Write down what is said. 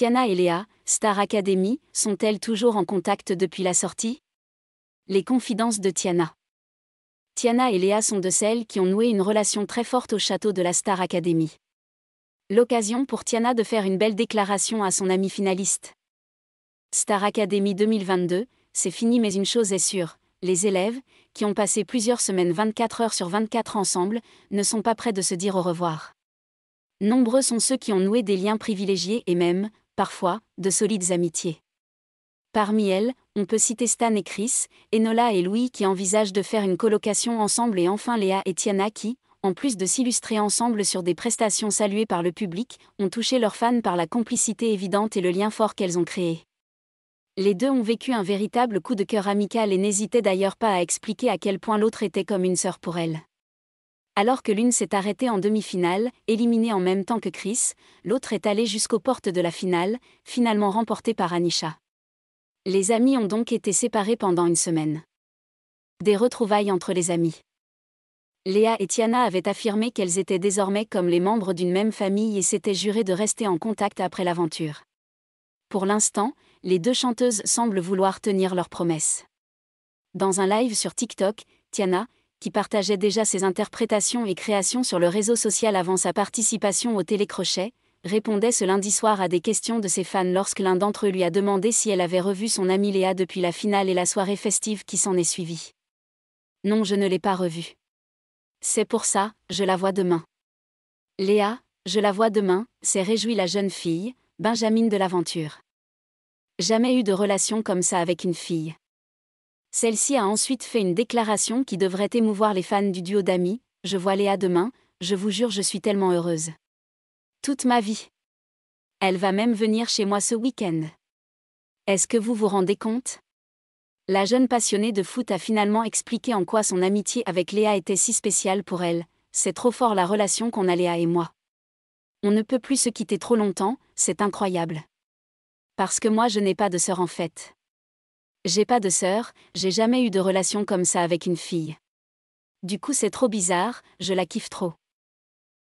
Tiana et Léa, Star Academy, sont-elles toujours en contact depuis la sortie? Les confidences de Tiana. Tiana et Léa sont de celles qui ont noué une relation très forte au château de la Star Academy. L'occasion pour Tiana de faire une belle déclaration à son ami finaliste. Star Academy 2022, c'est fini mais une chose est sûre, les élèves, qui ont passé plusieurs semaines 24 heures sur 24 ensemble, ne sont pas prêts de se dire au revoir. Nombreux sont ceux qui ont noué des liens privilégiés et même, parfois, de solides amitiés. Parmi elles, on peut citer Stan et Chris, Enola et Louis qui envisagent de faire une colocation ensemble et enfin Léa et Tiana qui, en plus de s'illustrer ensemble sur des prestations saluées par le public, ont touché leurs fans par la complicité évidente et le lien fort qu'elles ont créé. Les deux ont vécu un véritable coup de cœur amical et n'hésitaient d'ailleurs pas à expliquer à quel point l'autre était comme une sœur pour elles. Alors que l'une s'est arrêtée en demi-finale, éliminée en même temps que Chris, l'autre est allée jusqu'aux portes de la finale, finalement remportée par Anisha. Les amis ont donc été séparés pendant une semaine. Des retrouvailles entre les amis. Léa et Tiana avaient affirmé qu'elles étaient désormais comme les membres d'une même famille et s'étaient jurées de rester en contact après l'aventure. Pour l'instant, les deux chanteuses semblent vouloir tenir leurs promesses. Dans un live sur TikTok, Tiana, qui partageait déjà ses interprétations et créations sur le réseau social avant sa participation au télécrochet, répondait ce lundi soir à des questions de ses fans lorsque l'un d'entre eux lui a demandé si elle avait revu son amie Léa depuis la finale et la soirée festive qui s'en est suivie. « Non, je ne l'ai pas revue. C'est pour ça, je la vois demain. » Léa, je la vois demain, s'est réjouie la jeune fille, Benjamine de l'aventure. Jamais eu de relation comme ça avec une fille. Celle-ci a ensuite fait une déclaration qui devrait émouvoir les fans du duo d'amis. « Je vois Léa demain, je vous jure je suis tellement heureuse. Toute ma vie. Elle va même venir chez moi ce week-end. Est-ce que vous vous rendez compte ? » La jeune passionnée de foot a finalement expliqué en quoi son amitié avec Léa était si spéciale pour elle. « C'est trop fort la relation qu'on a Léa et moi. On ne peut plus se quitter trop longtemps, c'est incroyable. Parce que moi je n'ai pas de sœur en fait. J'ai pas de sœur, j'ai jamais eu de relation comme ça avec une fille. Du coup c'est trop bizarre, je la kiffe trop.